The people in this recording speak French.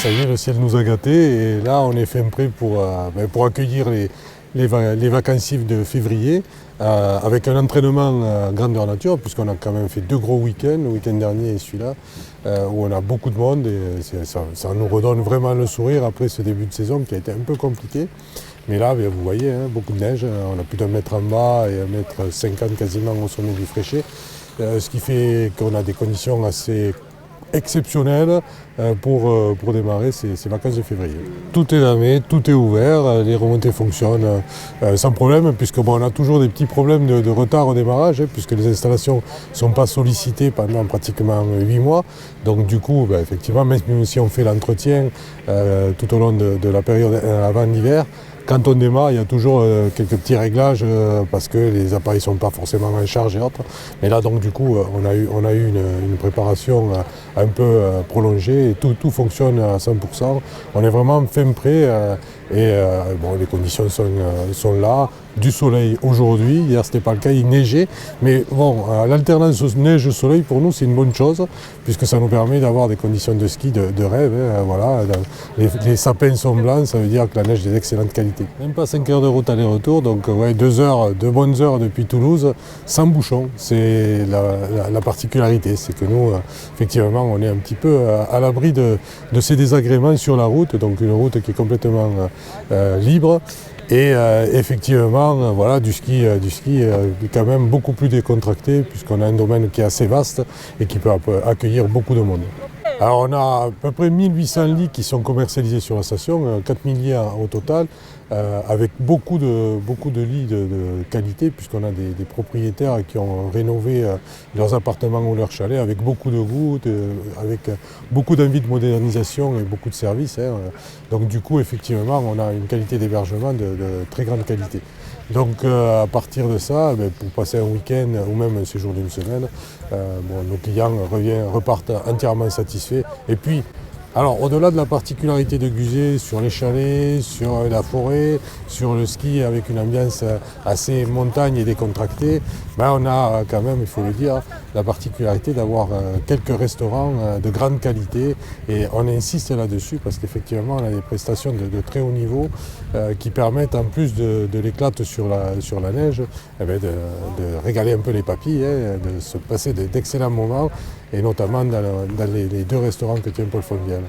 ça y est, le ciel nous a gâtés et là on est fin prêt pour accueillir les vacanciers de février avec un entraînement grandeur nature puisqu'on a quand même fait 2 gros week-ends, le week-end dernier et celui-là, où on a beaucoup de monde et ça nous redonne vraiment le sourire après ce début de saison qui a été un peu compliqué. Mais là, vous voyez, beaucoup de neige, on a plus d'1 mètre en bas et 1,50 m quasiment au sommet du Fréchet, ce qui fait qu'on a des conditions assez exceptionnelles pour démarrer ces vacances de février. Tout est damé, tout est ouvert, les remontées fonctionnent sans problème, puisque on a toujours des petits problèmes de retard au démarrage, puisque les installations ne sont pas sollicitées pendant pratiquement 8 mois. Donc du coup, effectivement, même si on fait l'entretien tout au long de la période avant l'hiver, quand on démarre, il y a toujours quelques petits réglages parce que les appareils ne sont pas forcément en charge et autres. Mais là, donc, du coup, on a eu une préparation un peu prolongée et tout fonctionne à 100%. On est vraiment fin prêt les conditions sont là. Du soleil aujourd'hui, hier c'était pas le cas, il neigeait. Mais bon, l'alternance neige-soleil pour nous c'est une bonne chose puisque ça nous permet d'avoir des conditions de ski de rêve. Voilà. Les sapins sont blancs, ça veut dire que la neige est d'excellente qualité. Même pas 5 heures de route aller-retour, donc 2 bonnes heures depuis Toulouse, sans bouchon. C'est la particularité, c'est que nous, effectivement, on est un petit peu à l'abri de ces désagréments sur la route, donc une route qui est complètement libre. Et effectivement, voilà, du ski quand même beaucoup plus décontracté puisqu'on a un domaine qui est assez vaste et qui peut accueillir beaucoup de monde. Alors on a à peu près 1800 lits qui sont commercialisés sur la station, 4000 lits au total, avec beaucoup de lits de qualité puisqu'on a des propriétaires qui ont rénové leurs appartements ou leurs chalets avec beaucoup de goût, avec beaucoup d'envie de modernisation et beaucoup de services. Donc du coup, effectivement, on a une qualité d'hébergement de très grande qualité. Donc à partir de ça, pour passer un week-end ou même un séjour d'une semaine, nos clients repartent entièrement satisfaits. Et puis, alors au-delà de la particularité de Guzet sur les chalets, sur la forêt, sur le ski avec une ambiance assez montagne et décontractée, on a quand même, il faut le dire, la particularité d'avoir quelques restaurants de grande qualité et on insiste là-dessus parce qu'effectivement on a des prestations de très haut niveau qui permettent en plus de l'éclate sur la neige, de régaler un peu les papilles, de se passer d'excellents moments et notamment dans les 2 restaurants que tient Paul Fonvielle.